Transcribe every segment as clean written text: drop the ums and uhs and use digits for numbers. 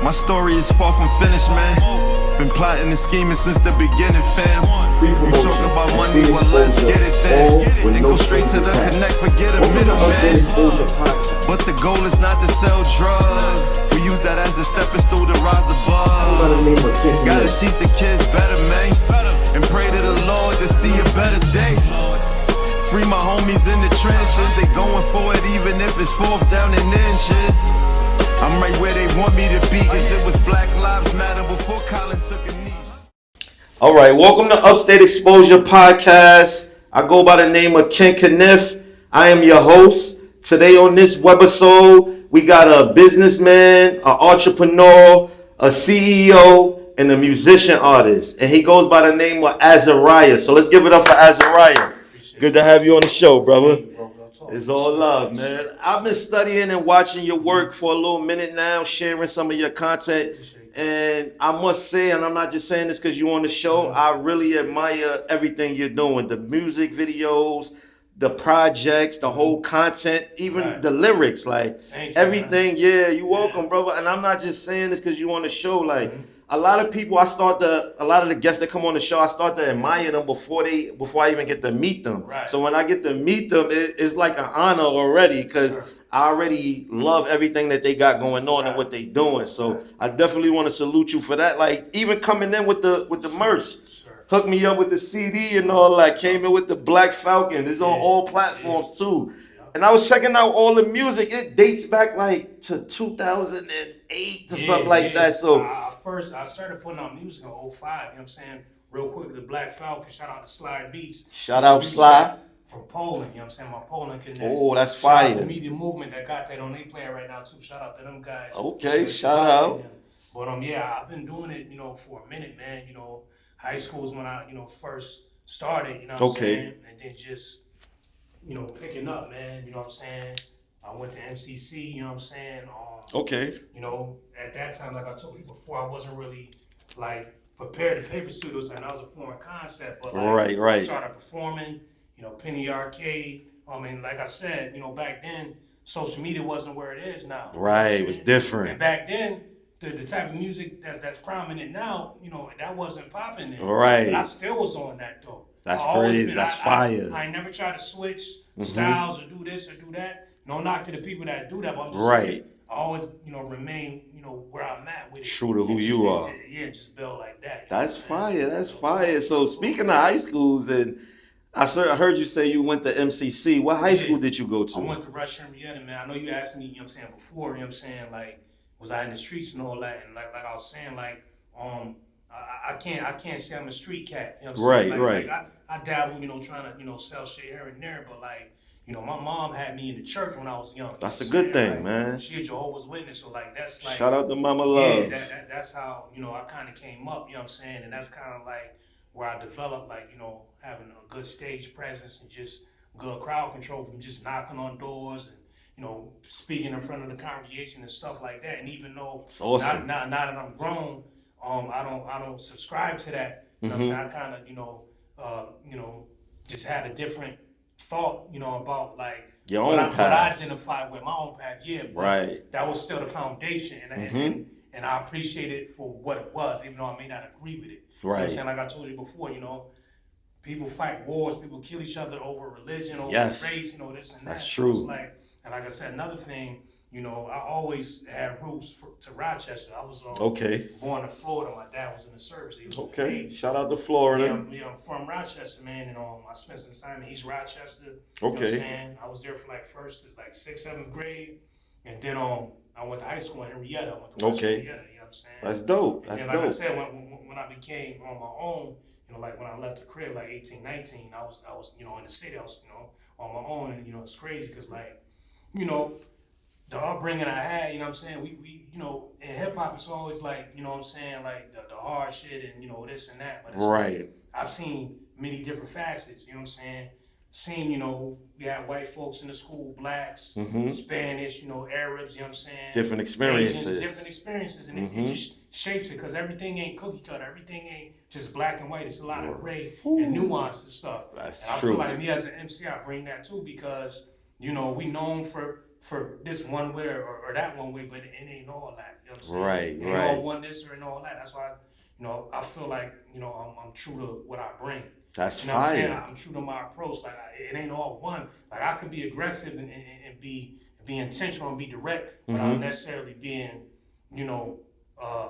My story is far from finished, man. Been plotting and scheming since the beginning, fam. You talk about money, well let's get it there. And go straight to the connect, forget a middleman. But the goal is not to sell drugs. We use that as the stepping stool to rise above. Gotta teach the kids better, man. And pray to the Lord to see a better day. Free my homies in the trenches. They going for it even if it's fourth down in inches. I'm right where they want me to be, cause it was Black Lives Matter before Colin took a knee. All right, welcome to Upstate Exposure Podcast. I go by the name of Ken Kniff. I am your host. Today on this webisode, we got a businessman, an entrepreneur, a CEO, and a musician artist. And he goes by the name of Azariah. So let's give it up for Azariah. Good to have you on the show, brother. It's all love, man. I've been studying and watching your work for a little minute now, sharing some of your content. And I must say, and I'm not just saying this because you're on the show, I really admire everything you're doing. The music videos, the projects, the whole content, even the lyrics, like everything. Yeah, you're welcome, brother. And I'm not just saying this because you're on the show. Like a lot of people, a lot of the guests that come on the show, I start to admire them before I even get to meet them. Right. So when I get to meet them, it's like an honor already because I already love everything that they got going on and what they doing. So I definitely want to salute you for that. Like even coming in with the merch, hooked me up with the CD and all that. Came in with the Black Falcon. It's on all platforms too. And I was checking out all the music. It dates back like to 2008 or something like that. So I started putting out music in 05, you know what I'm saying? Real quick, the Black Falcon, shout out to Sly Beats. Shout out Sly. From Poland, you know what I'm saying? My Poland connect. Oh, that's fire. Shout out to Media Movement that got that on their player right now too. Shout out to them guys. Okay, shout out. But yeah, I've been doing it, for a minute, man. High school is when I, first started, you know what I'm saying? And then just, picking up, man, you know what I'm saying? I went to MCC, you know what I'm saying? Okay. At that time, like I told you before, I wasn't really like prepared to pay for studios, and that was a foreign concept. But like, I started performing, Penny Arcade. I mean, like I said, back then, social media wasn't where it is now. Right, it was different. And back then, the type of music that's prominent now, that wasn't popping then. Right. But I still was on that though. That's crazy. That's fire. I never tried to switch styles or do this or do that. No knock to the people that do that, but I'm just saying, I always, remain, where I'm at with it. True to who you are. Just build like that. That's fire. That's fire. So speaking of high schools, and I heard you say you went to MCC. What high school did you go to? I went to Rush Henrietta, man. I know you asked me, before, like, was I in the streets and all that? And like I was saying, like, I can't say I'm a street cat. You know what I'm saying? Right. Like I dabble, trying to, sell shit here and there, but like, my mom had me in the church when I was young. That's a good thing, man. She a Jehovah's Witness, so like that's like. Shout out to Mama Love. Yeah, that's how I kind of came up. You know what I'm saying? And that's kind of like where I developed, like having a good stage presence and just good crowd control from just knocking on doors and speaking in front of the congregation and stuff like that. And even though it's awesome. now that I'm grown, I don't subscribe to that. You know what I'm saying? I kind of just had a different thought, about like your own path. What I identified with my own path, but that was still the foundation, and I appreciate it for what it was, even though I may not agree with it. Right. You know what I'm saying? Like I told you before, people fight wars, people kill each other over religion, over race, this and that. That's true. So it's like, and like I said, another thing, I always had roots to Rochester. I was born in Florida. My dad was in the service. He was Shout out to Florida. Yeah, I'm from Rochester, man, and I spent some time in East Rochester. Okay. You know what I'm saying? I was there for like first to like 6th, 7th grade, and then I went to high school in Henrietta. I went to Henrietta, you know what I'm saying? That's dope. And then, like I said, when I became on my own, like when I left the crib, like 18, 19, I was in the city. I was on my own, and it's crazy because like the upbringing I had, you know what I'm saying? We in hip hop, it's always like, you know what I'm saying, like the hard shit and this and that. But it's like, I've seen many different facets, you know what I'm saying? We had white folks in the school, blacks, Spanish, Arabs, you know what I'm saying? Different experiences. Asian, different experiences, and it just shapes it because everything ain't cookie cutter. Everything ain't just black and white. It's a lot of gray and nuance and stuff. That's and true. I feel like me as an MC, I bring that too because, we known for for this one way or that one way, but it ain't all that. You know what I'm saying? Right, It ain't right. all one this or ain't all that. That's why, I feel like, I'm true to what I bring. That's You know what I'm saying? fire. I'm true to my approach. Like, it ain't all one. Like, I could be aggressive and be intentional and be direct without necessarily being, uh,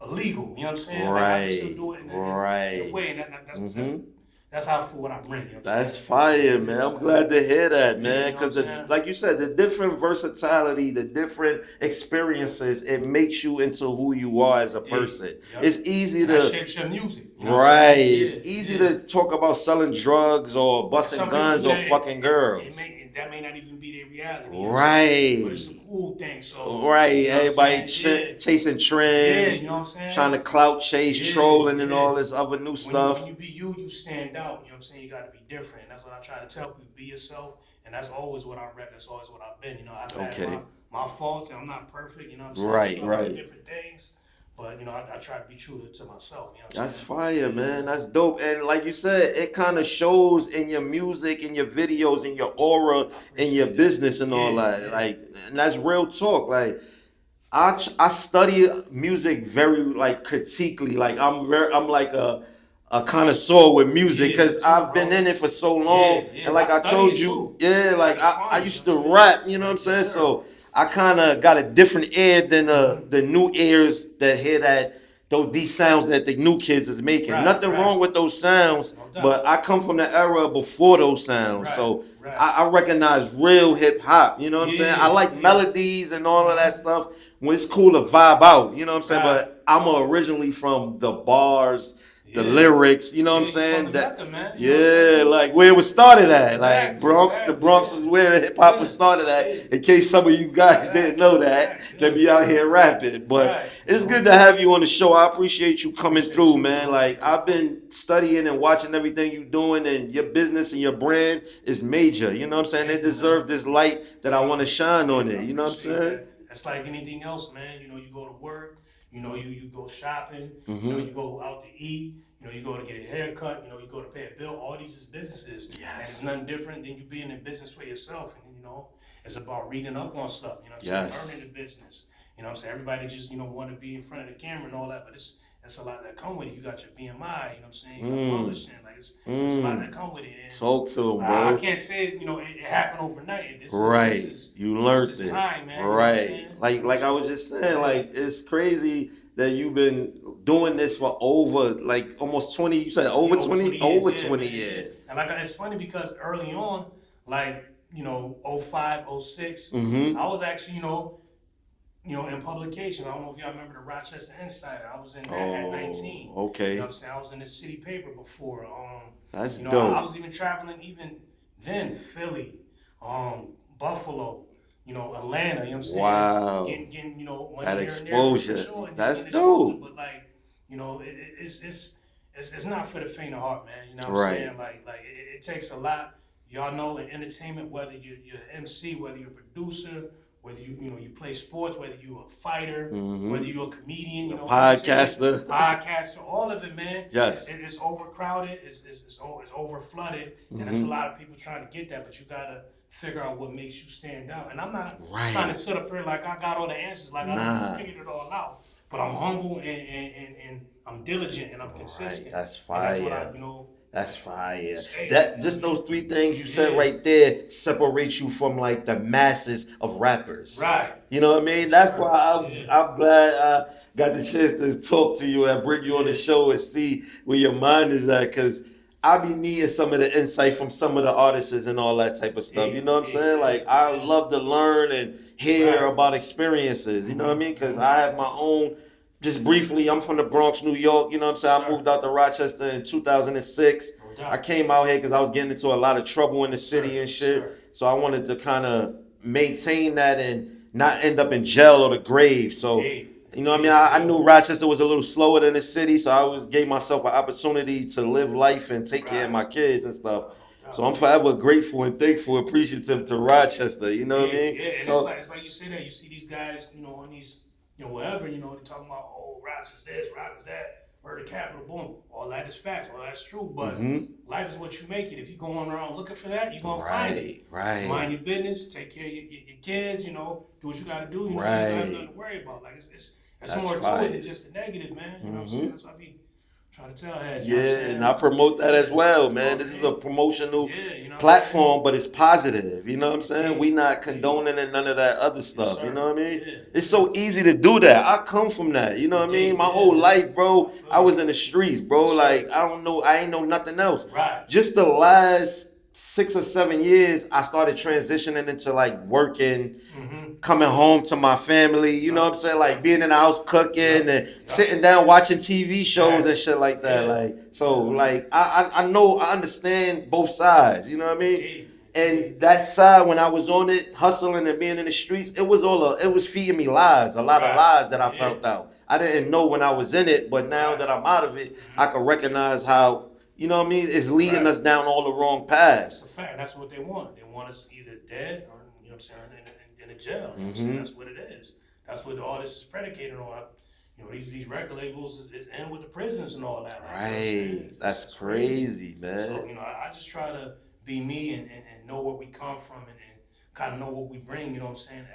illegal. You know what I'm saying? Like, I can still do it in a way, and that's how I feel what I bring. You know what I'm That's saying? fire, man. I'm glad to hear that, man. You know Because, what I'm saying? like you said, the different versatility, the different experiences, it makes you into who you are as a person. Yep. It's easy And that to, shapes your music. You know what I'm right? saying? It's easy to talk about selling drugs or busting Some people guns do or that, fucking girls. that may not even be their reality. You know what I'm Right. saying? But it's a cool thing. So, Right. you know what I'm Everybody saying? chasing trends, You know what I'm saying? trying to clout chase, trolling, and all this other new stuff. When you be you stand out. You know what I'm saying? You got to be different. That's what I try to tell people. Be yourself. And that's always what I rep. That's always what I've been. I've had my faults. And I'm not perfect. You know what I'm saying? Right. Different things. But, I try to be true to myself. You know what I'm That's saying? fire, man. That's dope. And like you said, it kind of shows in your music, in your videos, in your aura, in your business and all that. Yeah. Like, and that's real talk. Like, I study music very like critically. Like I'm like a connoisseur with music because I've been in it for so long. And like I told you, like I used to rap, you know what I'm saying? So I kind of got a different ear than the new ears that hear these sounds that the new kids is making. Nothing wrong with those sounds, but I come from the era before those sounds. So I recognize real hip hop, you know what I'm saying? I like melodies and all of that stuff. When it's cool to vibe out, you know what I'm saying? But I'm originally from the bars, the lyrics, you know what I'm saying? Like where it was started at. Like Bronx, the Bronx is where hip hop was started at. In case some of you guys didn't know that, they be out here rapping. But it's good to have you on the show. I appreciate you coming through, man. Like I've been studying and watching everything you're doing, and your business and your brand is major. You know what I'm saying? They deserve this light that I want to shine on it. You know what I'm saying? It's like anything else, man. You go to work, you go shopping, you go out to eat, you go to get a haircut, you go to pay a bill. All these is businesses. And it's nothing different than you being in business for yourself. And, it's about reading up on stuff, learning the business. You know what I'm saying? Everybody just, want to be in front of the camera and all that, but it's a lot that come with it. You got your BMI, you know what I'm saying? You got publishing, like it's a lot that come with it. And talk to him, bro. I can't say it happened overnight. You learned it. Time, man. Right. Like I was just saying, like it's crazy that you've been doing this for over like almost 20. You said over 20 years. And it's funny because early on, like 05, 06, I was actually in publication. I don't know if y'all remember the Rochester Insider. I was in that at 19. Okay. You know what I'm saying? I was in the city paper before. That's dope. I was even traveling even then, Philly, Buffalo, Atlanta, you know what I'm saying? Wow. Getting money that here exposure. And there for sure. That's dope. But like, it's not for the faint of heart, man. You know what I'm saying? Like it takes a lot. Y'all know in entertainment, whether you're an MC, whether you're a producer, whether you play sports, whether you're a fighter, whether you're a comedian, podcaster, all of it, man. Yes, it's overcrowded, it's over flooded, and there's a lot of people trying to get that, but you gotta figure out what makes you stand out. And I'm not trying to sit up here like I got all the answers, like I figured it all out. But I'm humble and I'm diligent and I'm consistent. That's fire. And that's what That's fire. Just those three things you said right there separate you from like the masses of rappers. Right. You know what I mean? That's why I'm glad I got the chance to talk to you and bring you on the show and see where your mind is at, because I be needing some of the insight from some of the artists and all that type of stuff. You know what I'm saying? Like I love to learn and hear about experiences. You know what I mean? Because I have my own. Just briefly, I'm from the Bronx, New York. You know what I'm saying? I moved out to Rochester in 2006. I came out here because I was getting into a lot of trouble in the city and shit. So I wanted to kind of maintain that and not end up in jail or the grave. So, you know what I mean? I knew Rochester was a little slower than the city, so I gave myself an opportunity to live life and take care of my kids and stuff. So I'm forever grateful and thankful, appreciative to Rochester. You know what I mean? Yeah, so it's like you say that. You see these guys, on these, whatever, they're talking about, oh, Rochester's this, Rochester's that. murder capital, boom. All that is facts, all that's true. But Mm-hmm. life is what you make it. If you're going around looking for that, you're gonna find it. Right. Mind your business, take care of your kids, do what you gotta do, you don't have nothing to worry about. Like it's more to it than just a negative, man. You know what I'm saying? That's what I be trying to tell heads. Yeah, and I promote that as well, man. This is a promotional platform, but it's positive. You know what I'm saying? We not condoning and none of that other stuff. You know what I mean? It's so easy to do that. I come from that. You know what I mean? My whole life, bro, I was in the streets, bro. Like, I don't know, I ain't know nothing else. Right. Just the last 6 or 7 years, I started transitioning into like working, coming home to my family, you know what I'm saying? Like being in the house cooking and sitting down watching TV shows and shit like that. Like, so like I know, I understand both sides, you know what I mean? And that side, when I was on it, hustling and being in the streets, it was feeding me lies, a lot of lies that I found out. I didn't know when I was in it, but now that I'm out of it, I can recognize how, you know what I mean, it's leading us down all the wrong paths. It's a fact. That's what they want. They want us either dead or, you know what I'm saying, in a jail. You know what I'm saying? That's what it is. That's what all this is predicated on. You know, these record labels is in with the prisons and all that. Right. That's crazy, man. So, you know, I just try to be me and know where we come from and kind of know what we bring, you know what I'm saying,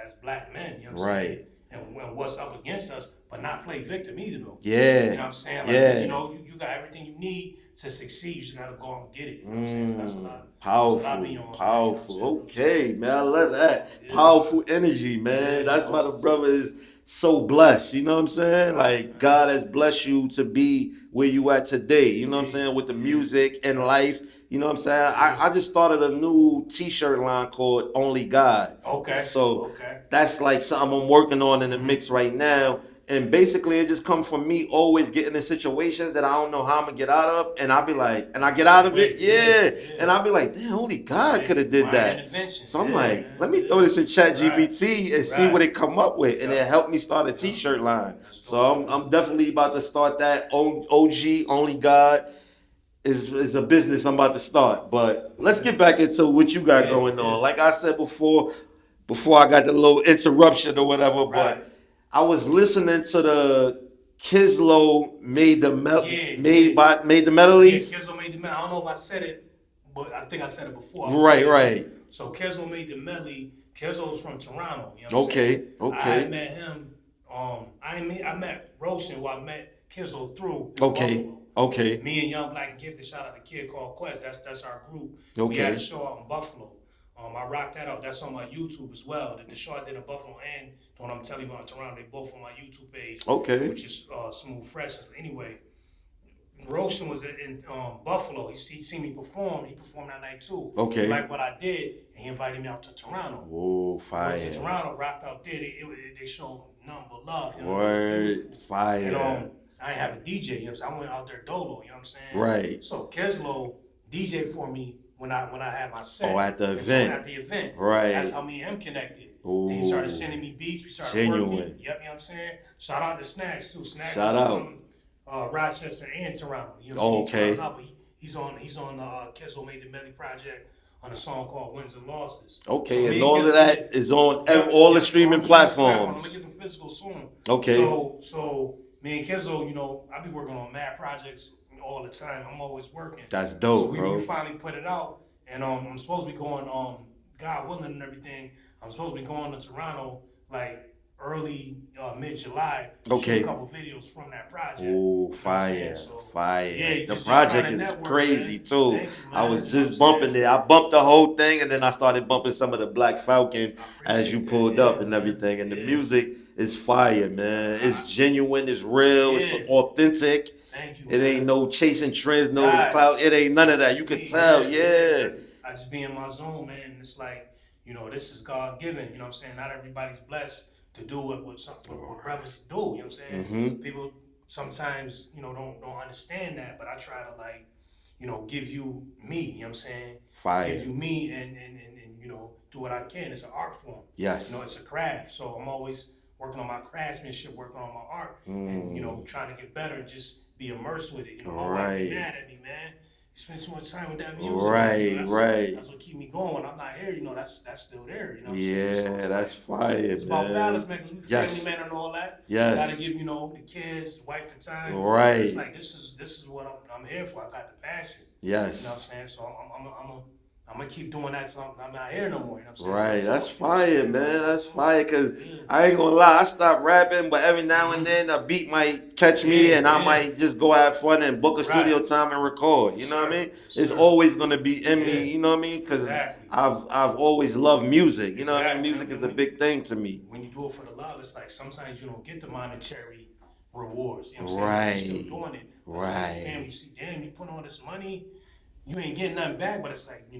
as black men, you know what I'm saying? And what's up against us, but not play victim either, though. Yeah. You know what I'm saying? Like, you know, you got everything you need to succeed. You just got to go out and get it. You know what I'm saying? That's what Powerful. Okay, man. I love that. Powerful energy, man. That's why the brother is so blessed. You know what I'm saying? Like, God has blessed you to be where you at today. You know what I'm saying? With the music and life. You know what I'm saying? I just started a new t-shirt line called Only God. Okay. So that's like something I'm working on in the mix right now. And basically it just comes from me always getting in situations that I don't know how I'm gonna get out of. And I'll be like, and I get out of it, and I'll be like, damn, only God could have did that. So I'm like, let me throw this in ChatGPT and see what it come up with. And it helped me start a t-shirt line. So I'm definitely about to start that. OG, Only God is a business I'm about to start. But let's get back into what you got going on. Like I said before I got the little interruption or whatever, but I was listening to the Kislo made the melodies. Yeah, Kislo made the melodies. I don't know if I said it, but I think I said it before. Right. So Kislo made the melody. Kislo's from Toronto. You know what I'm saying? Okay. I met him. I met Roshan, who I met Kislo through. Okay. Me and Young Black and Gifted, shout out to Kid called Quest. That's our group. Okay. We had a show out in Buffalo. I rocked that out. That's on my YouTube as well. The show I did in Buffalo and the one I'm telling you about in Toronto, they both on my YouTube page. Okay. Which is Smooth Fresh. Anyway, Roshan was in Buffalo. He seen me perform. He performed that night too. Okay. He liked what I did, and he invited me out to Toronto. Oh, fire. Went to Toronto, rocked out there. They showed nothing but love. You know, Word, fire. And, I didn't have a DJ. You know what I'm saying? I went out there dolo. You know what I'm saying? Right. So Kislo DJ for me when I had my set. Oh, at the event. At the event. Right. That's how me and him connected. Ooh. Then he started sending me beats. We started working. Yep, you know what I'm saying? Shout out to Snacks too. Snacks Shout out. From Rochester and Toronto. You know what I'm saying? Okay. He's on Kislo Made the Melody project on a song called Wins and Losses. Okay, so and all of that is on all the streaming platforms. I'm gonna get some physical soon. Okay. So me and Kislo, you know, I be working on mad projects all the time. I'm always working. That's dope, so bro. We finally put it out, and I'm supposed to be going, God willing and everything, I'm supposed to be going to Toronto like early mid-July. Okay. Shoot a couple videos from that project. Oh, fire, fire. Yeah, the project is crazy man. too. You, I was just bumping it. I bumped the whole thing, and then I started bumping some of the Black Falcon as you pulled up and everything. And the music is fire, man. It's genuine, it's real, it's authentic. Thank you, it ain't no chasing trends, no God. clout. It ain't none of that. You can tell, I just be in my zone, man. And it's like, you know, this is God given. You know what I'm saying? Not everybody's blessed to do what brothers do. You know what I'm saying? Mm-hmm. People sometimes, you know, don't understand that, but I try to, like, you know, give you me. You know what I'm saying? Fire. Give you me and you know, do what I can. It's an art form. Yes. You know, it's a craft. So I'm always working on my craftsmanship, working on my art, and, you know, trying to get better and just be immersed with it. You know, my wife be mad at me, man. spend too much time with that music. Right, right. That's what keep me going. When I'm not here, that's still there. You know what I'm Yeah, saying? So it's that's like, fire, it's about man. balance, man, because we Yes. family man and all that. Yes. You gotta give, the kids, the wife the time. Right. It's like this is what I'm here for. I got the passion. Yes. You know what I'm saying? So I'm gonna keep doing that till I'm not here no more. You know what I'm saying? Right, that's fire, man. That's fire, cause I ain't gonna lie, I stopped rapping, but every now and then a beat might catch me, and I might just go have fun and book a studio time and record. You know what I mean? It's always gonna be in me. You know what I mean? Cause I've always loved music. You know what I mean? Music is a big thing to me. When you do it for the love, it's like sometimes you don't get the monetary rewards. You know what I'm saying? You're still doing it. Right. Family see, damn, you put all this money, you ain't getting nothing back, but it's like, you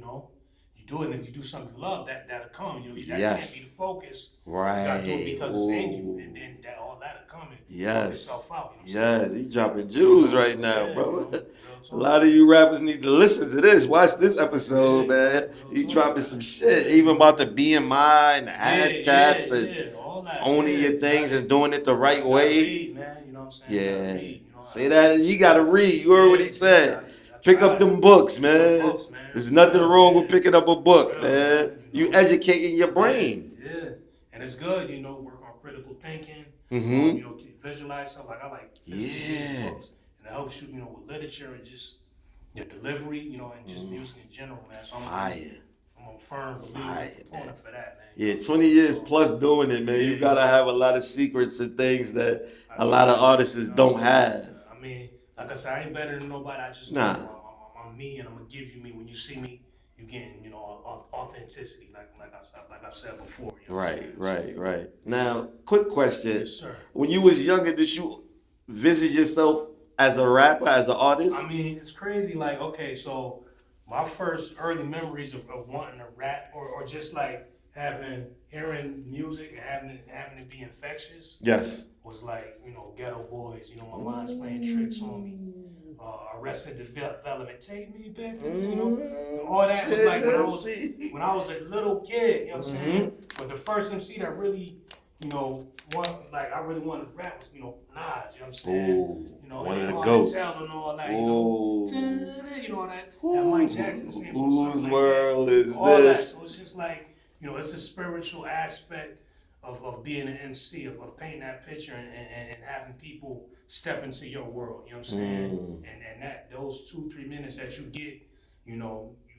do it, and if you do something you love, that'll come. That can't be the focus. Right. You gotta do it because it's in you, and then all that'll come and work itself out. Yes, he dropping jewels right now, brother. A lot of you rappers need to listen to this. Watch this episode, man. He dropping some shit, even about the BMI and the ass caps and all that, owning your things and doing it the right way. Man, you know what I'm saying? Say that, you gotta read. You heard what he said. Pick up them books, man. There's nothing wrong with picking up a book, man. You educating your brain. Yeah, and it's good, work on critical thinking. Visualize stuff. Like I like books, and it helps you, with literature and just your delivery, and just music in general, man. So I'm a firm believer for that, man. Yeah, 20 years plus doing it, man. You gotta have a lot of secrets and things that a lot of artists don't have. I mean, like I said, I ain't better than nobody. I just I'm me, and I'm gonna give you me. When you see me, you getting authenticity, like I've said before. Right. Now, quick question: yes, sir. When you was younger, did you visit yourself as a rapper, as an artist? I mean, it's crazy. Like, okay, so my first early memories of wanting to rap, or just like hearing music and having it be infectious. Yes. Was like, Ghetto Boys, my mind's playing tricks on me. Arrested Development, take me back to, all that was like when I was a little kid, you know what I'm saying? But the first MC that really, I really wanted to rap was, Nas, you know what I'm saying? One of the goats. And all that, all that Mike Jackson sample. Whose world is all this? That. So it's just like, it's a spiritual aspect of being an MC, of painting that picture and having people step into your world, you know what I'm saying? And that those 2-3 minutes that you get, you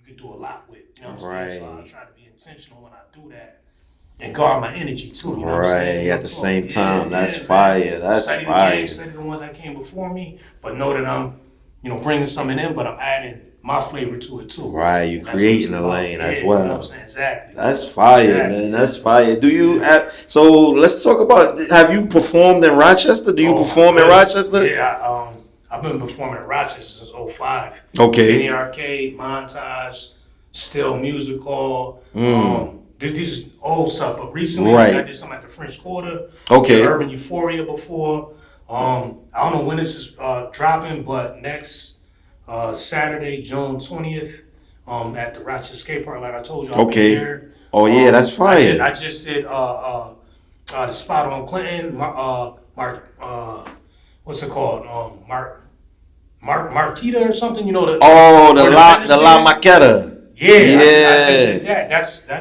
can do a lot with, you know what I'm saying? So I try to be intentional when I do that and guard my energy too, you know what I'm saying? At the same time, that's fire. That's fire. Study the ones that came before me, but know that I'm, bringing something in, but I'm adding my flavor to it too. Right, you creating a lane as well. You know what I'm saying? Exactly. That's fire, man. That's fire. Do you have, so let's talk about, have you performed in Rochester? Do you perform in Rochester? Yeah, I've been performing in Rochester since 2005. Okay. Mini Arcade, Montage, Still Music Hall. This is old stuff, but recently I did something at the French Quarter. Okay. Urban Euphoria before. I don't know when this is dropping, but next Saturday, June 20th, at the Rochester Skate Park, like I told you, I'll be there. Oh yeah, that's fire. I just did the spot on Clinton, what's it called? Marquita or something, the La Maqueta. Yeah. I did that.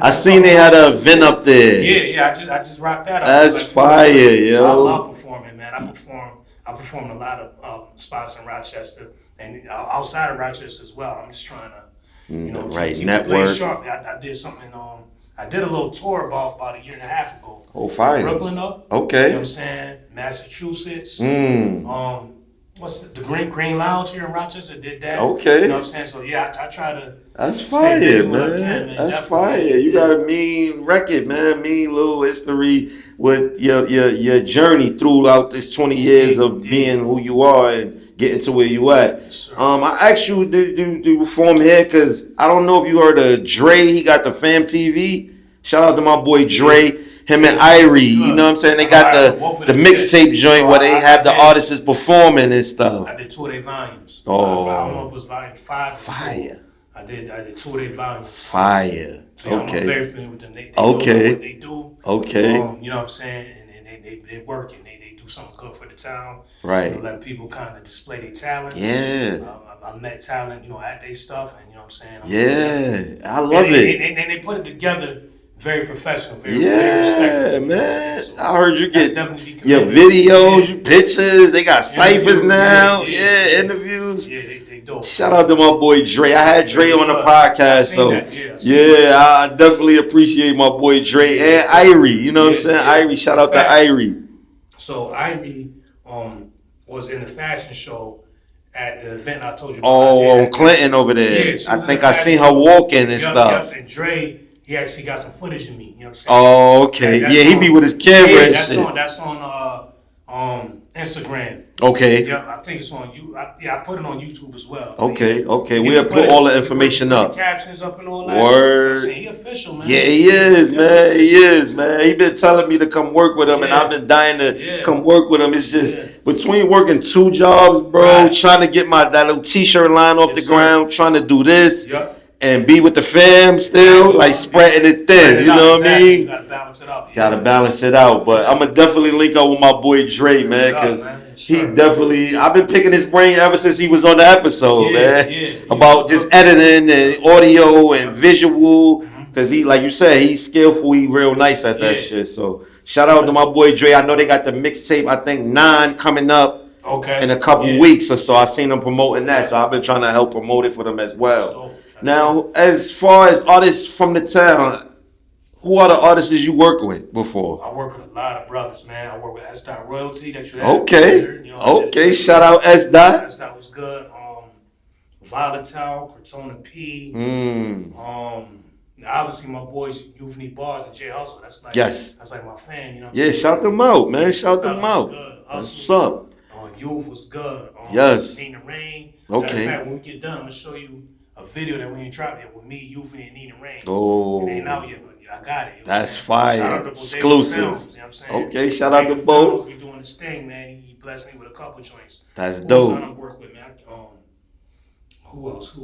I seen they had an event up there. Yeah. I just rocked that up. That's fire, yo. I love performing, man. I performed a lot of spots in Rochester and outside of Rochester as well. I'm just trying to, keep network. Sharp. I did something. I did a little tour about a year and a half ago. Oh, fire. Brooklyn up. Okay. You know what I'm saying? Massachusetts. What's the Green Lounge here in Rochester did that. Okay. You know what I'm saying? So yeah, I try to. That's fire, man. That's fire. You got a mean record, man. Mean little history with your journey throughout this 20 years of being who you are and getting to where you at. Yes, I asked you, do you perform here? Because I don't know if you heard of Dre. He got the Fam TV. Shout out to my boy Dre. Him and Irie, you know what I'm saying? They got the mixtape joint where they have the artists performing and stuff. I did 2 of their volumes. Oh. I don't know if it was volume 5. Fire. I did 2 of their volumes. Fire. So okay. I'm very familiar with them. They okay. know what they do. Okay. You know what I'm saying? And they work and they do something good for the town. Right. Let people kind of display their talent. Yeah. I'm I met talent, at their stuff, and you know what I'm saying. Yeah, I love it. And they put it together very professional, very Yeah, respectful. man. So I heard you that's get definitely be your commended. videos, Yeah. your pictures. They got ciphers Interview, now. yeah. Interviews. Yeah, they dope. Shout out to my boy Dre. I had Dre on the I podcast, seen so that. Yeah, I seen yeah, I definitely appreciate my boy Dre and Irie. You know what I'm saying? Irie, shout out to Irie. So Irie was in the fashion show at the event I told you about. Oh, on Clinton over there. Yeah, I think I seen her walking and stuff. Yep. And Dre, he actually got some footage of me. You know what I'm saying? Oh, okay. Yeah, he be with his camera and shit. That's on Instagram. Okay. Yeah, I think it's on you. I put it on YouTube as well. Okay. We'll put all the information up. Captions up and all that. Word. He official, man. Yeah, he is, man. He is, man. He been telling me to come work with him, and I've been dying to come work with him. It's just between working 2 jobs, bro, trying to get that little t-shirt line off the ground, trying to do this. And be with the fam still, like spreading it thin. You know what I mean? You gotta balance it out. Gotta balance it out. But I'm gonna definitely link up with my boy Dre, man, because he definitely. I've been picking his brain ever since he was on the episode, man. About just editing and audio and visual. Because he, like you said, he's skillful. He real nice at that shit. So shout out to my boy Dre. I know they got the mixtape. I think 9 coming up. In a couple weeks or so. I seen them promoting that, so I've been trying to help promote it for them as well. Now, as far as artists from the town, who are the artists you work with before? I work with a lot of brothers, man. I work with S. Royalty that you have. Okay. Shout out S. S. was good. Volatile, Cortona P. Obviously my boys Euphony Bars and Jay Hustle. That's like that's like my fan. You know. Yeah, shout them out, man. Shout them out. That's what's up. Youth was good. Nina Rain. Okay. In fact, when we get done, I'm gonna show you a video that we ain't dropped yet with me, Euphony, and Nina Rain. Oh. It ain't out yet, but I got it. That's fire. Exclusive. Films, you know what I'm saying? Okay, shout out to both. We doing this thing, man. He blessed me with a couple joints. That's dope. I work with, man. Who else?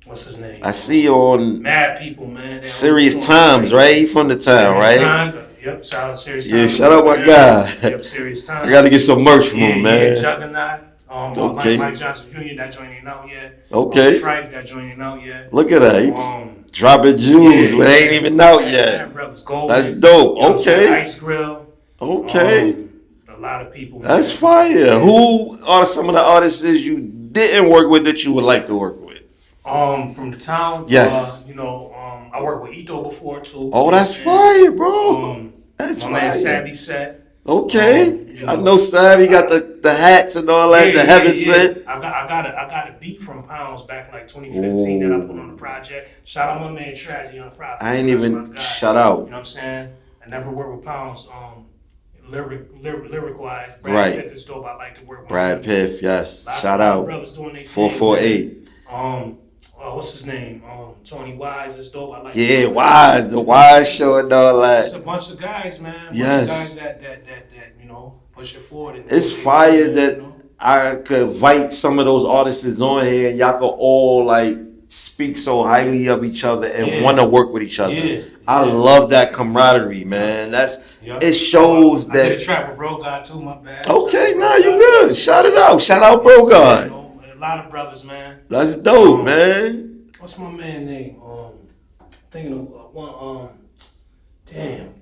What's his name? I see you on Mad People, man. Serious Times, right? He from the town, right? Yep, shout out Serious Yeah, Times. shout out my guy. Yep, Serious Times. I gotta get some merch from him, man. Yeah, Juggernaut. Okay. Mike Johnson Jr., that joint ain't out yet. Okay. Strife, that joint ain't out yet. Look at that. He's dropping jewels, but it ain't even out yet. That's dope. Okay. Ice Grill. Okay. A lot of people. That's fire. Who are some of the artists you didn't work with that you would like to work with? From the town. Yes. I worked with Ito before too. Oh, that's fire, bro. That's my fire. man Savvy Set. Okay. I know Savvy got the hats and all that, the heaven sent. I got a beat from Pounds back in like 2015 that I put on the project. Shout out my man Tragedy on the project. I ain't even shout out. You know what I'm saying? I never worked with Pounds. Lyric wise, Brad Piff is dope. I like to work with Brad Piff, yes. Shout out. 448. What's his name? Tony Wise is dope. I like. Yeah, Wise, the Wise show and all that. It's a bunch of guys, man. Yes. Guys that push it forward. It's fire that I could invite some of those artists on here and y'all could all like speak so highly of each other and want to work with each other. I love that camaraderie, man. It shows that. I did a track with Bro God too, my bad. Okay, nah, you good. Shout it out. Shout out Bro God. A lot of brothers, man. That's dope, man. What's my man name? Thinking of one. Damn,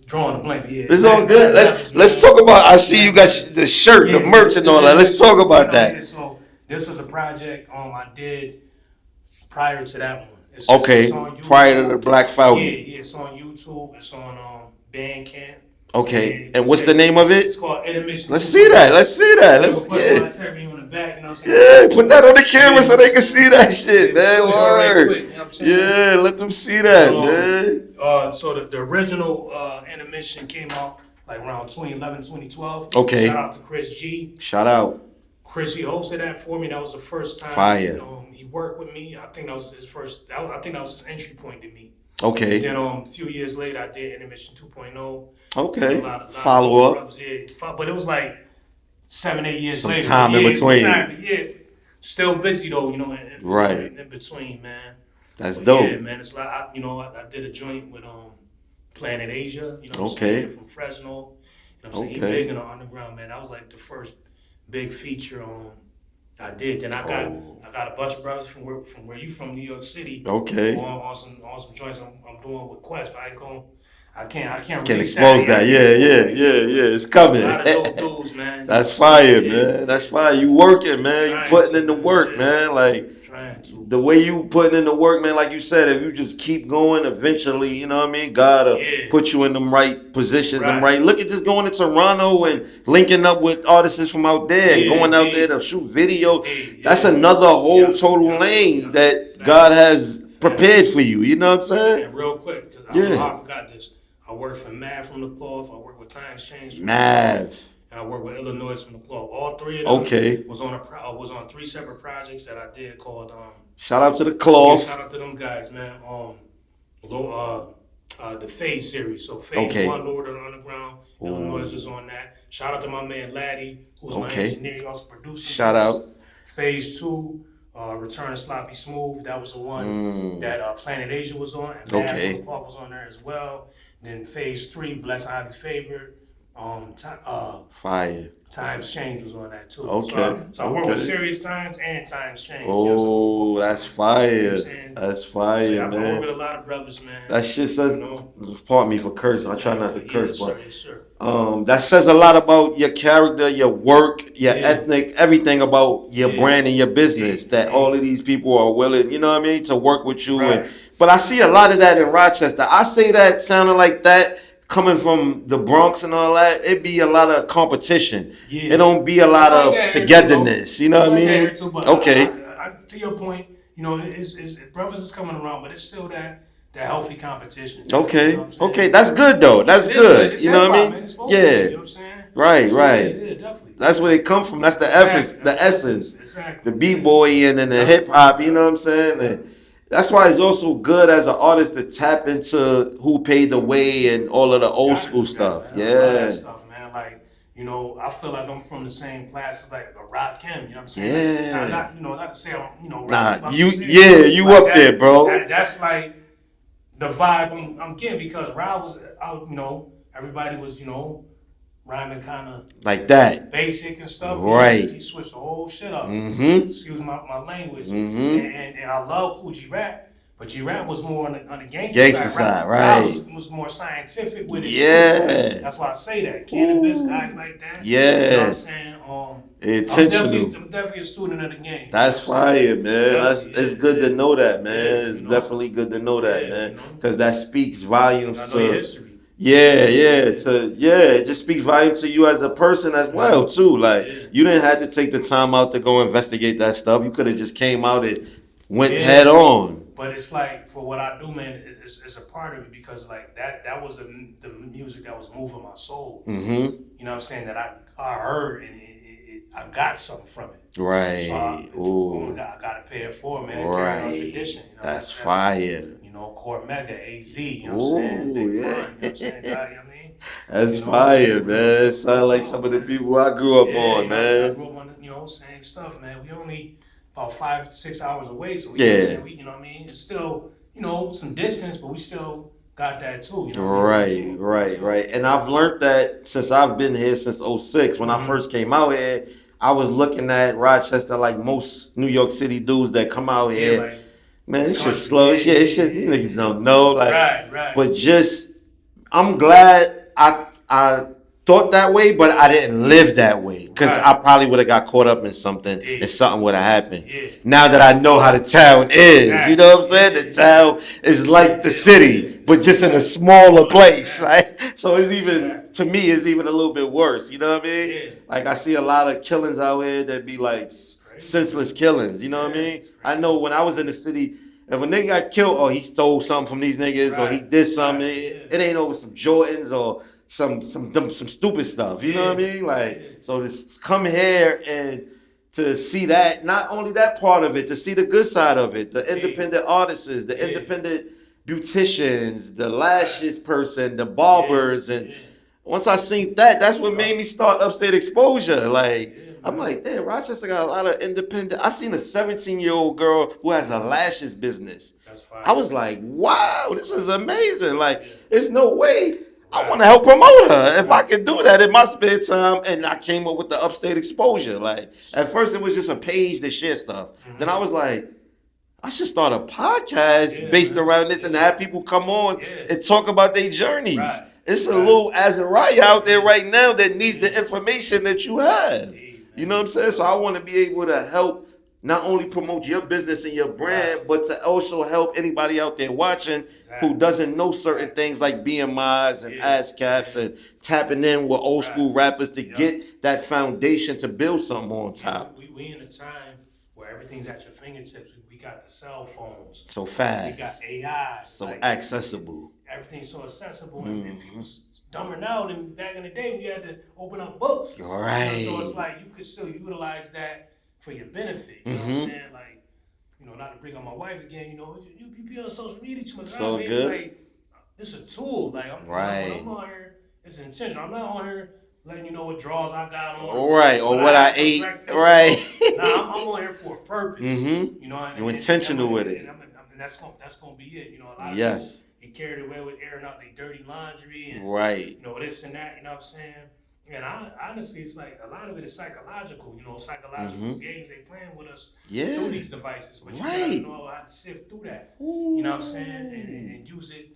drawing a blank. Yeah, it's all good. Let's talk about. I see you got the shirt, the merch, and all that. Let's talk about that. So this was a project I did prior to that one. It's prior to the Black Falcon. Yeah, it's on YouTube. It's on Bandcamp. Okay, and what's the name of it? It's called Intermission. Let's see that. Put that on the camera so they can see that shit, man. Word. Let them see that, man. So the original Intermission came out like around 2011, 2012. Okay. Shout out to Chris G. Shout out. Chris G hosted that for me. That was the first time. Fire. He worked with me. I think that was his first. I think that was his entry point to me. Okay. And then a few years later, I did Intermission 2.0. Okay. Follow up. But it was like 7-8 years later. Some time in between. Yeah. Still busy though, right. In between, man. That's dope. Yeah, man. It's like I did a joint with Planet Asia. Okay. From Fresno. He big in the underground, man. That was like the first big feature on. I did. Then I got a bunch of brothers from where you from, New York City. Okay. On some joints I'm doing with Quest, but I can't Can release expose that. Yeah. It's coming. A lot of dope dudes, man. That's fire, man. That's fire. You working, man. You putting in the work, man. Like the way you putting in the work, man. Like you said, if you just keep going, eventually, you know what I mean. God put you in them right positions, them right. Look at just going to Toronto and linking up with artists from out there, and going out there to shoot video. That's another whole total lane that God has prepared for you. You know what I'm saying? And real quick, because I forgot this. I work for Mav from the Cloth. I work with Times Change. Mav. And I work with Illinois from the Cloth. All three of them was on 3 separate projects that I did called shout out to the Cloth. Shout out to them guys, man. The Phase series. So Phase 1, Lord of the Underground. Illinois was on that. Shout out to my man Laddie, who's my engineer. He also producing. Shout out. Phase 2. Return of Sloppy Smooth, that was the one that Planet Asia was on, and Mav from the Cloth was on there as well. Then Phase 3, Bless Highly Favored, fire. Times Change was on that too. Okay. So I work with Serious Times and Times Change. Oh, that's fire. That's fire, man. I work man. with a lot of brothers, man. That shit says, pardon me for cursing. I try not to curse, but sir. that says a lot about your character, your work, your ethnic, everything about your brand and your business. That all of these people are willing, you know what I mean, to work with you. Right. But I see a lot of that in Rochester. I say that sounding like that. Coming from the Bronx and all that, it be a lot of competition. It don't be a lot of togetherness. You know what I mean? Okay. To your point, you know, it's brothers is coming around, but it's still that healthy competition. Okay. You know Okay. That's good though. That's good. You know what I mean? Yeah. You know what I'm saying? Right. Yeah, definitely. That's where they come from. That's the essence. Exactly. The b-boying and the hip hop. You know what I'm saying? And that's why it's also good as an artist to tap into who paid the way and all of the old school stuff. That stuff, man. Like, you know, I feel like I'm from the same class as like a Rock Kim. You know what I'm saying? Yeah. Not to say I'm, you know. You like up that, there, bro. That's like the vibe I'm getting because Rob was out. You know, everybody was, you know, rhyming kind of like that, basic and stuff. Right. He switched the whole shit up. Mm-hmm. Excuse my language. And I love Cool G-Rap, but G-Rap was more on the gangster side, right? Was more scientific with it. Yeah. Too. That's why I say that. Cannabis, guys like that. Yeah. You know what I'm saying? Intentional. I'm definitely a student of the game. That's fire, man. It's good to know that, man. It's definitely good to know that, man, because that speaks volumes to history. It just speaks volume to you as a person as well, too. Like, you didn't have to take the time out to go investigate that stuff. You could have just came out and went head on. But it's like, for what I do, man, it's a part of it because, like, that was the music that was moving my soul. Mm-hmm. You know what I'm saying? That I heard and I got something from it. Right. So I got to pay it forward, man. Right. Tradition, you know, that's fire. You know, Core Mega, AZ, you know what I'm saying? Yeah. You know what I'm saying? You know what I mean? That's fire, man. It sounds like some of the people I grew up on, man. I grew up on, you know, same stuff, man. We only about 5-6 hours away, so we, you know what I mean? It's still, you know, some distance, but we still got that too. You know Right. And I've learned that since I've been here since 06. When I first came out here, I was looking at Rochester like most New York City dudes that come out here. Like, man, it's just slow. Shit. These niggas don't know. Like, right. But just, I'm glad I thought that way, but I didn't live that way because I probably would have got caught up in something and something would have happened. Now that I know how the town is, you know what I'm saying? The town is like the city, but just in a smaller place, right? So it's even, to me, it's even a little bit worse, you know what I mean? Like, I see a lot of killings out here that be like senseless killings, you know what I mean? I know when I was in the city, if a nigga got killed or he stole something from these niggas or he did something, it ain't over some Jordans or some stupid stuff, you know what I mean? Like, so to come here and to see that, not only that part of it, to see the good side of it, the independent artists, the independent beauticians, the lashes person, the barbers, and once I seen that, that's what made me start Upstate Exposure. Like, I'm like, damn, Rochester got a lot of independent. I seen a 17-year-old girl who has a lashes business. I was like, wow, this is amazing. Like, there's no way I want to help promote her. If I could do that in my spare time, and I came up with the Upstate Exposure. Like at first, it was just a page to share stuff. Then I was like, I should start a podcast based around this and have people come on and talk about their journeys. Right. It's a little Azariah out there right now that needs the information that you have. You know what I'm saying? So I want to be able to help not only promote your business and your brand, but to also help anybody out there watching who doesn't know certain things like BMIs and ASCAPs and tapping in with old school rappers to get that foundation to build something on top. We in a time where everything's at your fingertips. We got the cell phones. So fast. We got AI. So accessible. Everything's so accessible. And people's dumber now than back in the day when you had to open up books. Right. So it's like you could still utilize that for your benefit. You know what I'm saying? Like, not to bring up my wife again, you be on social media too much. So good. Like, it's a tool. Like, I'm on here, it's intentional. I'm not on here letting you know what draws I got on. Right, or what I ate. Right. Nah, I'm on here for a purpose. You're intentional with it. And that's gonna be it. A lot of people get carried away with airing out their dirty laundry and this and that. You know what I'm saying? And honestly, it's like a lot of it is psychological. Psychological games they playing with us through these devices. But you gotta know how to sift through that. You know what I'm saying? And use it,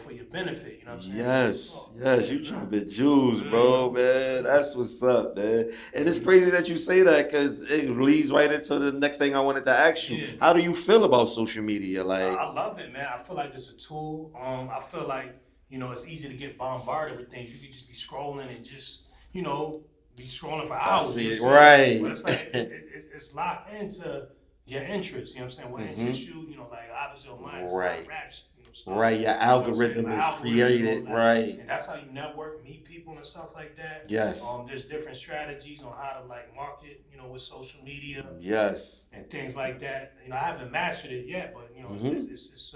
for your benefit. You know what I'm saying? Yes, you dropping jewels, bro, man. That's what's up, man. And it's crazy that you say that because it leads right into the next thing I wanted to ask you. Yeah. How do you feel about social media? Like, I love it, man. I feel like it's a tool. I feel like it's easy to get bombarded with things. You could just be scrolling and just, be scrolling for hours. Right. But it's like it's locked into your interests. You know what I'm saying? What interests you? Like obviously on mine, like raps. Right, your algorithm is created, right? And that's how you network, meet people and stuff like that. Yes. There's different strategies on how to market, with social media. Yes. And things like that. I haven't mastered it yet, but it's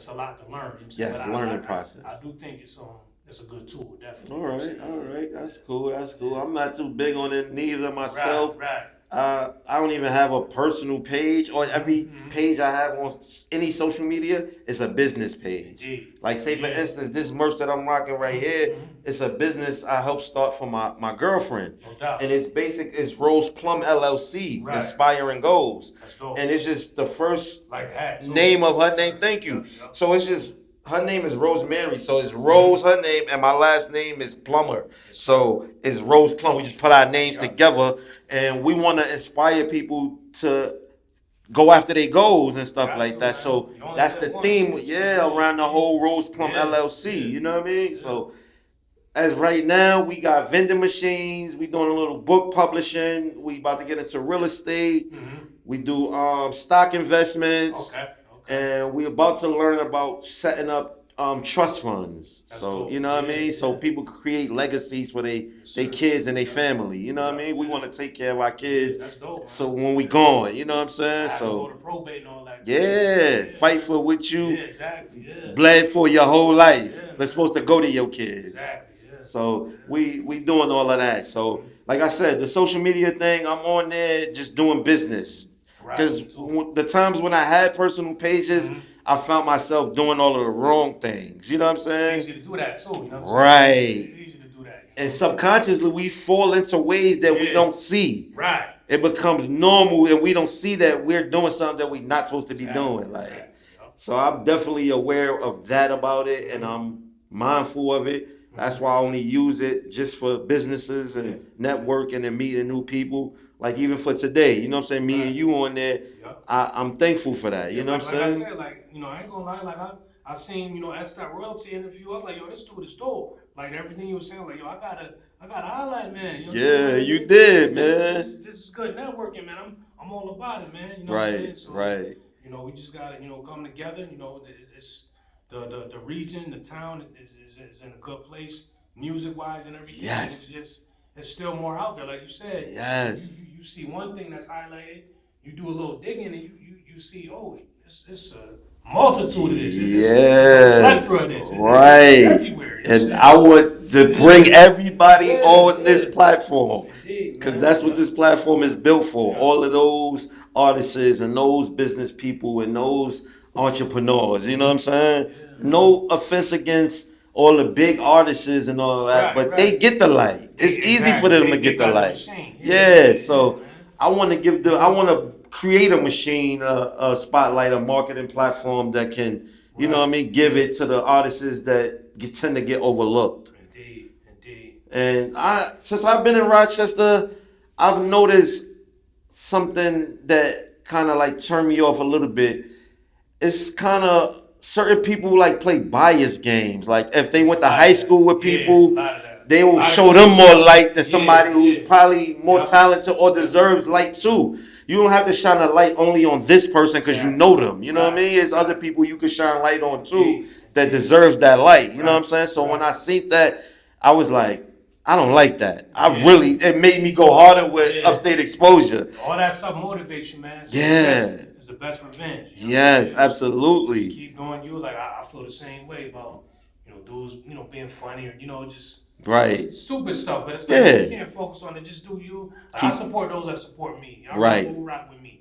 a lot to learn. Yes, learning process. I do think it's a good tool, definitely. All right, that's cool. I'm not too big on it neither myself. Right. I don't even have a personal page, or every page I have on any social media is a business page. Like say for instance, this merch that I'm rocking right here, it's a business I helped start for my girlfriend. No doubt. And it's Rose Plum LLC, Inspiring Goals. That's dope. And it's just the first hat, name of her name. Thank you. So it's just her name is Rosemary, so it's Rose, her name, and my last name is Plummer. So it's Rose Plum. We just put our names together, and we want to inspire people to go after their goals and stuff like that. So that's the theme, around the whole Rose Plum LLC. You know what I mean? So as right now, we got vending machines. We doing a little book publishing. We about to get into real estate. We do stock investments. And we're about to learn about setting up trust funds. So, you know what I mean? So people can create legacies for their kids and their family. You know what I mean? We want to take care of our kids. So when we gone, you know what I'm saying? So, go to probate and all that. Fight for what you bled for your whole life. They're supposed to go to your kids. So we doing all of that. So like I said, the social media thing, I'm on there just doing business. Because the times when I had personal pages, I found myself doing all of the wrong things. You know what I'm saying? It's easy to do that too. You know what I'm saying? It's easy to do that. And subconsciously, we fall into ways that we don't see. Right. It becomes normal, and we don't see that we're doing something that we're not supposed to be doing. So I'm definitely aware of that about it, and I'm mindful of it. That's why I only use it just for businesses and networking and meeting new people. Like even for today, you know what I'm saying? Me and you on there, I'm thankful for that. You know what I'm saying? Like I said, I ain't gonna lie, I seen, S-Dot Royalty interview. I was like, yo, this dude is dope. Like everything you were saying, like, yo, I gotta highlight, man. You know what I'm saying? You did, man. This is good networking, man. I'm all about it, man. You know what I'm saying? So, right. We just gotta, come together. It's the region, the town is in a good place, music wise and everything. Yes. It's still more out there, like you said. Yes. You see one thing that's highlighted, you do a little digging, and you see, it's a multitude of this. It's a plethora of this. Right. It's everywhere. And I want to bring everybody on this platform. Because that's what this platform is built for. All of those artists and those business people and those entrepreneurs. You know what I'm saying? No offense against all the big artists and all that, but they get the light. It's easy for them to get the light. Yeah, so I want to give I want to create a machine, a spotlight, a marketing platform that can, you know what I mean, give it to the artists that tend to get overlooked. Indeed. And since I've been in Rochester, I've noticed something that kind of like turned me off a little bit. It's kind of certain people like play bias games. Like if they went to high school with people, they will show them more light than somebody who's probably more talented or deserves light too. You don't have to shine a light only on this person because you know them. You know what I mean? There's other people you can shine light on too that deserves that light. You know what I'm saying? So when I seen that, I was like, I don't like that. It made me go harder with Upstate Exposure. All that stuff motivates you, man. It's the best revenge. Yes, absolutely. Just keep doing you. Like I feel the same way about, dudes, being funny or, just stupid stuff. But it's like you can't focus on it. Just do you. Like, I support those that support me. Who rock with me.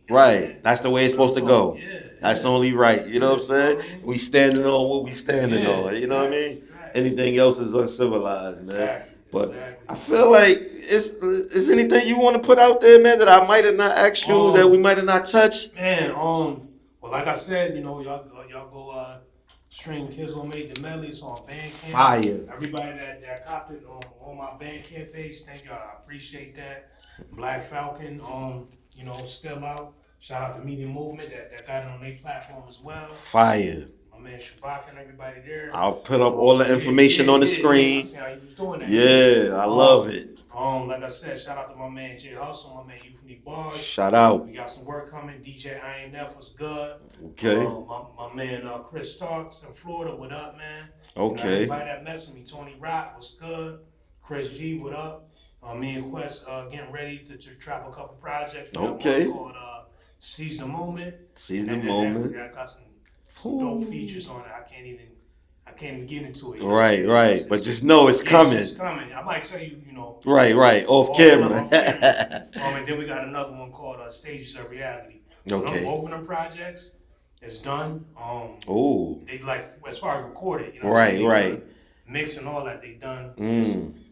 That's the way it's supposed to go. That's only right. You know what I'm saying? We standing on what we standing on. You know what I mean? Anything else is uncivilized, man. But I feel like is anything you want to put out there, man, that I might have not asked you, that we might have not touched? Man, well, like I said, y'all go stream Kizzle Made the Melodies on Bandcamp. Fire. Everybody that copped it on my Bandcamp page, thank y'all. I appreciate that. Black Falcon, still out. Shout out to Media Movement that got it on their platform as well. Fire. Man, Shabak and everybody there. I'll put up all the information on the screen. I see how you was doing that. Yeah, I love it. Like I said, shout out to my man Jay Hustle, my man Euphony Bars. Shout out. We got some work coming. DJ INF was good. Okay. My man Chris Starks in Florida, what up, man? Okay. Everybody that messed with me, Tony Rock was good. Chris G, what up? Me and Quest getting ready to trap a couple projects. We got one called Seize the Moment. Seize the Moment. I got some dope features on it. I can't even get into it. Right. But just know it's coming. It's coming. I might tell you, Right. Off camera. And then we got another one called Stages of Reality. Okay. Both of them projects is done. They like as far as recorded. Right. Mix and all that they done.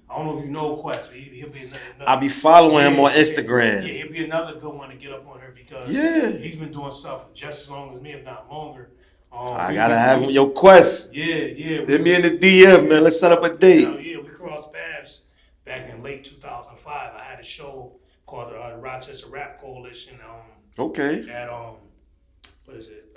I don't know if you know Quest, but he'll be another. I'll be following him on Instagram. Yeah, he'll be another good one to get up on her because he's been doing stuff just as long as me, if not longer. I gotta have your Quest. Yeah. Hit me in the DM, man. Let's set up a date. We crossed paths back in late 2005. I had a show called the Rochester Rap Coalition. Okay. At what is it?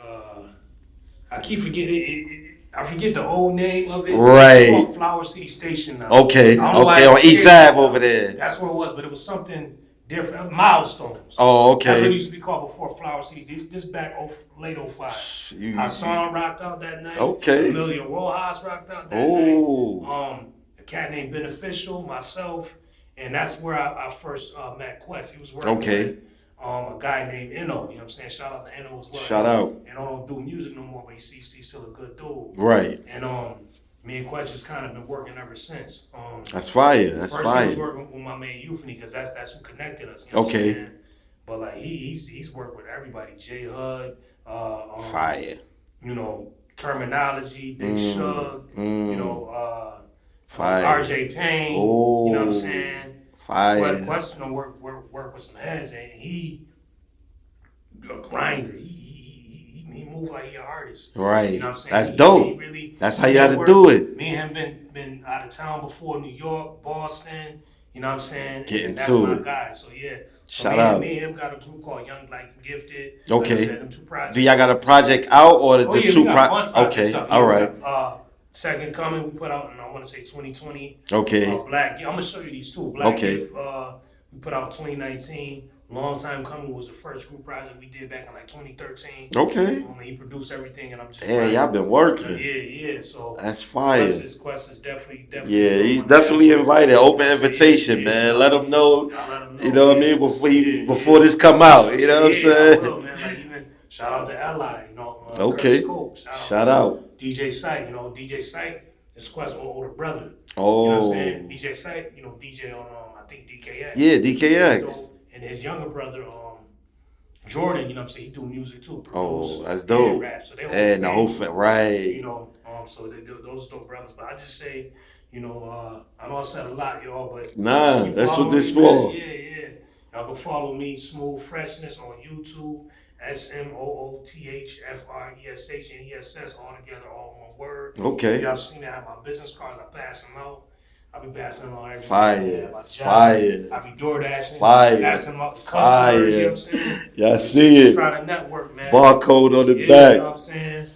I keep forgetting I forget the old name of it. Right. It's called Flower City Station now. Okay. On East Ave over there. That's what it was, but it was something different. Milestones. Oh, okay. That's what it used to be called before Flower City. This back late 05. Hassan rocked out that night. Okay. Emilio Rojas rocked out that night. A cat named Beneficial, myself, and that's where I first met Quest. He was working with a guy named Inno. You know what I'm saying? Shout out to Inno as well. Shout out. And I don't do music no more, but he's still a good dude. Right. And me and Quest just kind of been working ever since. That's fire. That's first fire. First, he was working with my man Euphony because that's who connected us. You know what I'm saying? But like he's worked with everybody. J Hud. Fire. Terminology. Big Shug. Fire. RJ Payne. Oh. You know what I'm saying? Fire. Quest work with some heads, and he a grinder. He move like he an artist. Right. You know what I'm saying? That's dope. That's how you had to do it. Me and him been out of town before, New York, Boston. You know what I'm saying? Getting that's to my it. guy. So yeah. Shout out. Me and him got a group called Young Black and Gifted. Okay. Like I said, them 2 projects. Do y'all got a project out or the 2 projects? Okay. All right. Second Coming we put out in I want to say 2020. Okay. Black. I'm gonna show you these 2. Black Gift, we put out in 2019. Long Time Coming was the first group project we did back in like 2013. Okay. He produced everything, and I'm just. Damn, y'all been working. Yeah. So that's fire. Quest is definitely. Yeah, he's definitely invited. Open invitation, man. Let him know. You know what I mean before this come out. You know what I'm saying? I will, man. Like even shout out to Ally. Okay. Shout out. DJ Sight. DJ Sight is Quest's older brother. Oh. You know what I'm saying? DJ Sight. DJ on I think DKX. Yeah, DKX. And his younger brother, Jordan, you know what I'm saying, he do music too. Oh, that's dope. Rap, so and the whole right. So those dope brothers. But I just say, I know I said a lot, y'all, but Nah, you that's follow what this me, man. for. Yeah. Y'all can follow me, Smooth Freshness, on YouTube. SMOOTHFRESHNESS, all together, all one word. Okay. If y'all seen that, I have my business cards. I pass them out. I be passing them out every Fire. day. My job. Fire. I be door dashing. Fire. Passing them out to customers. You know what I'm Fire. saying? Y'all see it. Try to network, man. Barcode on the You back. know what I'm saying?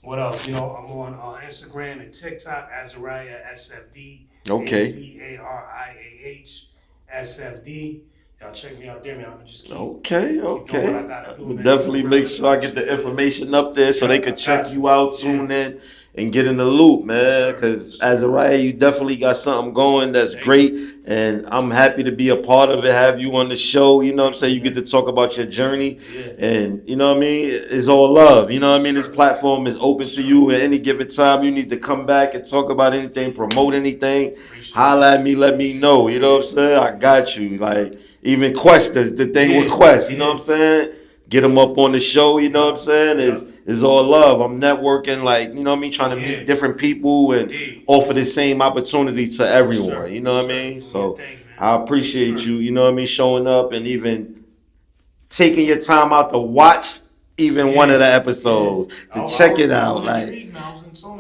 What else? I'm on Instagram and TikTok, Azariah SFD. Okay. AZARIAH SFD. Y'all check me out there, man. I'm gonna just keep Okay. doing what I gotta do, man. Definitely make sure I get the information up there so they can check you out, tune in, and get in the loop, man. Because Azariah, you definitely got something going that's great, and I'm happy to be a part of it. Have you on the show? You know what I'm saying? You get to talk about your journey, and you know what I mean. It's all love. You know what I mean. This platform is open to you at any given time. You need to come back and talk about anything, promote anything. Holla at me, let me know. You know what I'm saying? I got you. Like even Quest, the thing with Quest. You know what I'm saying? Get them up on the show, you know what I'm saying? It's all love. I'm networking, like, you know what I mean? Trying to meet different people and offer the same opportunity to everyone, you know what I mean? So I appreciate you, you know what I mean, showing up and even taking your time out to watch even one of the episodes, to check it out. Like,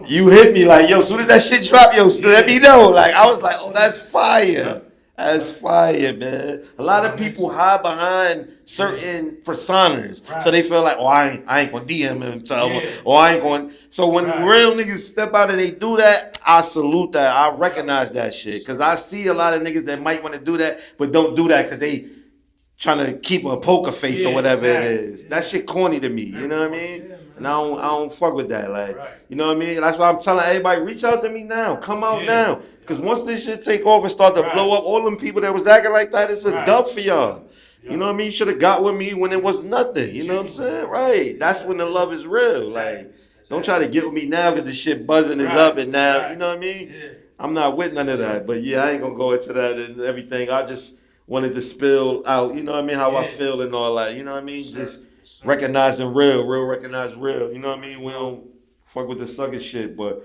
you hit me like, yo, as soon as that shit drop, yo, let me know. Like, I was like, oh, that's fire. That's fire, man. A lot of people hide behind certain personas, so they feel like, oh, I ain't gonna DM him, tell him, or I ain't going. So when real niggas step out and they do that, I salute that. I recognize that shit, because I see a lot of niggas that might want to do that, but don't do that because they trying to keep a poker face or whatever it is. That shit corny to me, you know what I mean? And I don't fuck with that, like, you know what I mean? That's why I'm telling everybody, reach out to me now, come out now, because once this shit take off and start to blow up, all them people that was acting like that, it's a dub for y'all. You know what I mean? You should have got with me when it was nothing, you know what I'm saying? Right, that's when the love is real. Like, don't try to get with me now because the shit buzzing is up and now, you know what I mean? I'm not with none of that, but yeah, I ain't gonna go into that and everything. I just wanted to spill out, you know what I mean, how I feel and all that, you know what I mean? Just recognizing real recognize real, you know what I mean? We don't fuck with the sucker shit, but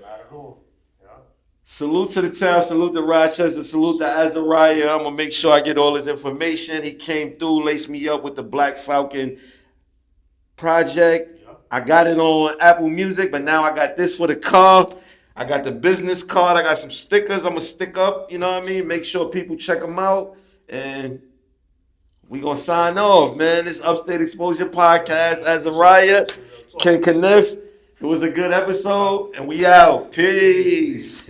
salute to the town, salute to Rochester, salute to Azariah. I'm gonna make sure I get all his information. He came through, laced me up with the Black Falcon project. I got it on Apple Music, but now I got this for the car. I got the business card. I got some stickers I'm gonna stick up, you know what I mean? Make sure people check them out. And we gonna sign off, man. This Upstate Exposure Podcast, Azariah, Ken Kniff. It was a good episode, and we out. Peace.